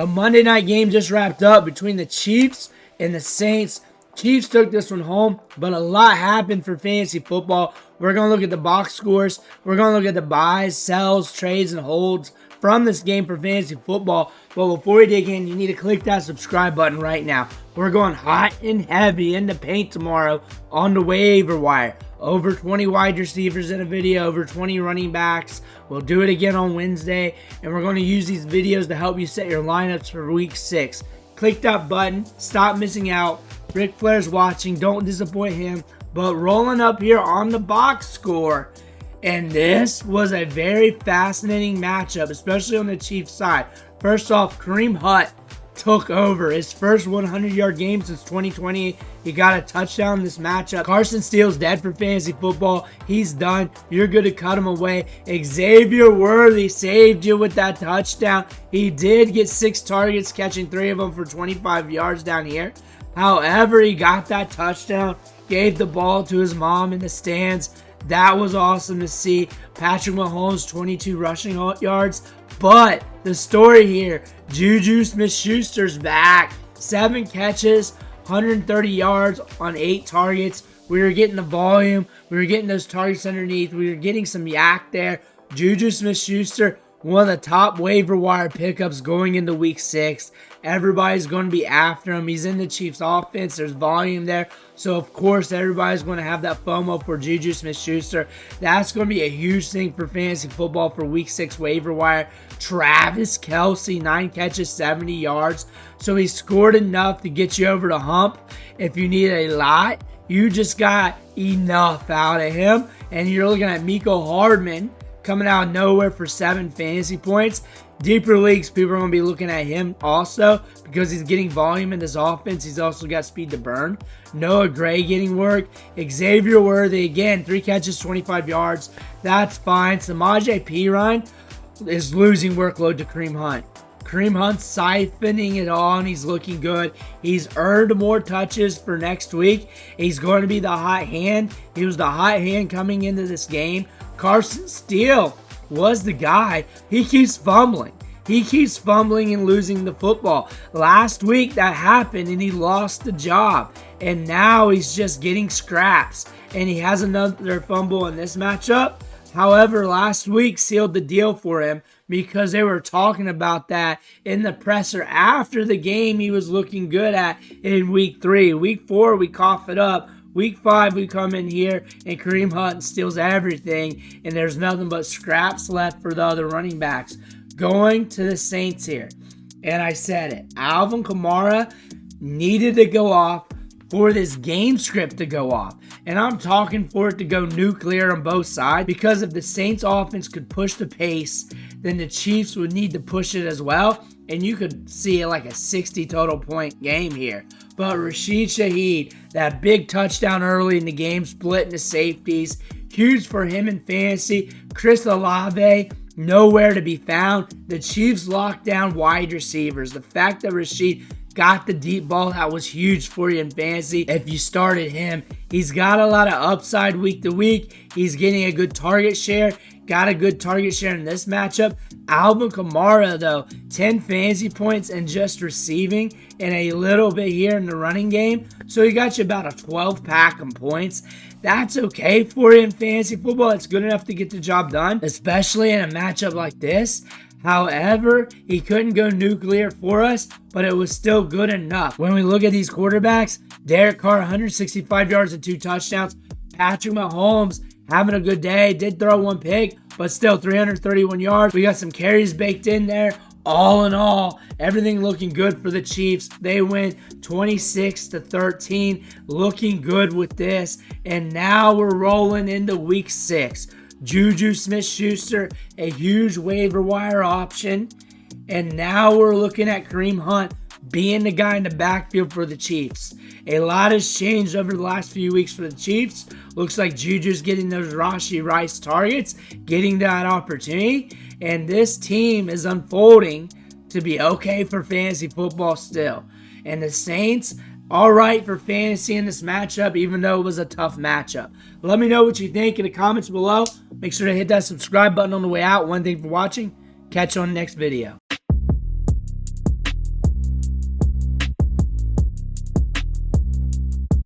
A Monday night game just wrapped up between the Chiefs and the Saints. Chiefs took this one home, but a lot happened for fantasy football. We're going to look at the box scores. We're going to look at the buys, sells, trades, and holds from this game for fantasy football. But before we dig in, you need to click that subscribe button right now. We're going hot and heavy in the paint tomorrow on the waiver wire. Over 20 wide receivers in a video, over 20 running backs. We'll do it again on Wednesday, and we're going to use these videos to help you set your lineups for week 6. Click that button. Stop missing out. Ric Flair's watching. Don't disappoint him. But rolling up here on the box score, and this was a very fascinating matchup, especially on the Chiefs side. First off, Kareem Hunt took over his first 100-yard game since 2020. He got a touchdown in this matchup. Carson Steele's dead for fantasy football. He's done. You're good to cut him away. Xavier Worthy saved you with that touchdown. He did get 6 targets, catching 3 of them for 25 yards down here. However, he got that touchdown, gave the ball to his mom in the stands. That was awesome to see. Patrick Mahomes, 22 rushing yards. But the story here, JuJu Smith-Schuster's back. 7 catches, 130 yards on 8 targets. We were getting the volume. We were getting those targets underneath. We were getting some yak there. JuJu Smith-Schuster, one of the top waiver wire pickups going into week 6. Everybody's going to be after him. He's in the Chiefs offense. There's volume there. So, of course, everybody's going to have that FOMO for JuJu Smith-Schuster. That's going to be a huge thing for fantasy football for week 6 waiver wire. Travis Kelce, 9 catches, 70 yards. So, he scored enough to get you over the hump. If you need a lot, you just got enough out of him. And you're looking at Mecole Hardman coming out of nowhere for 7 fantasy points. Deeper leagues, people are going to be looking at him also because he's getting volume in this offense. He's also got speed to burn. Noah Gray getting work. Xavier Worthy, again, 3 catches, 25 yards. That's fine. Samaje Perine is losing workload to Kareem Hunt. Kareem Hunt's siphoning it all, and he's looking good. He's earned more touches for next week. He's going to be the hot hand. He was the hot hand coming into this game. Carson Steele was the guy. He keeps fumbling. He keeps fumbling and losing the football. Last week that happened and he lost the job. And now he's just getting scraps. And he has another fumble in this matchup. However, last week sealed the deal for him because they were talking about that in the presser after the game he was looking good at in week 3. Week 4, we cough it up. Week 5, we come in here and Kareem Hunt steals everything, and there's nothing but scraps left for the other running backs. Going to the Saints here, and I said it, Alvin Kamara needed to go off for this game script to go off. And I'm talking for it to go nuclear on both sides, because if the Saints offense could push the pace, then the Chiefs would need to push it as well. And you could see like a 60 total point game here. But Rashid Shaheed, that big touchdown early in the game, split into safeties. Huge for him in fantasy. Chris Olave, nowhere to be found. The Chiefs locked down wide receivers. The fact that Rashid got the deep ball, that was huge for you in fantasy. If you started him, he's got a lot of upside week to week. He's getting a good target share. Got a good target share in this matchup. Alvin Kamara, though, 10 fantasy points and just receiving, and a little bit here in the running game. So he got you about a 12-pack in points. That's okay for you in fantasy football. It's good enough to get the job done, especially in a matchup like this. However, he couldn't go nuclear for us, but it was still good enough. When we look at these quarterbacks, Derek Carr, 165 yards and 2 touchdowns. Patrick Mahomes, having a good day. Did throw 1 pick, but still 331 yards. We got some carries baked in there. All in all, everything looking good for the Chiefs. They win 26-13. Looking good with this. And now we're rolling into week 6. JuJu Smith-Schuster, a huge waiver wire option. And now we're looking at Kareem Hunt being the guy in the backfield for the Chiefs. A lot has changed over the last few weeks for the Chiefs. Looks like Juju's getting those Rashee Rice targets, getting that opportunity. And this team is unfolding to be okay for fantasy football still. And the Saints, all right for fantasy in this matchup, even though it was a tough matchup. Let me know what you think in the comments below. Make sure to hit that subscribe button on the way out. One thing for watching. Catch you on the next video.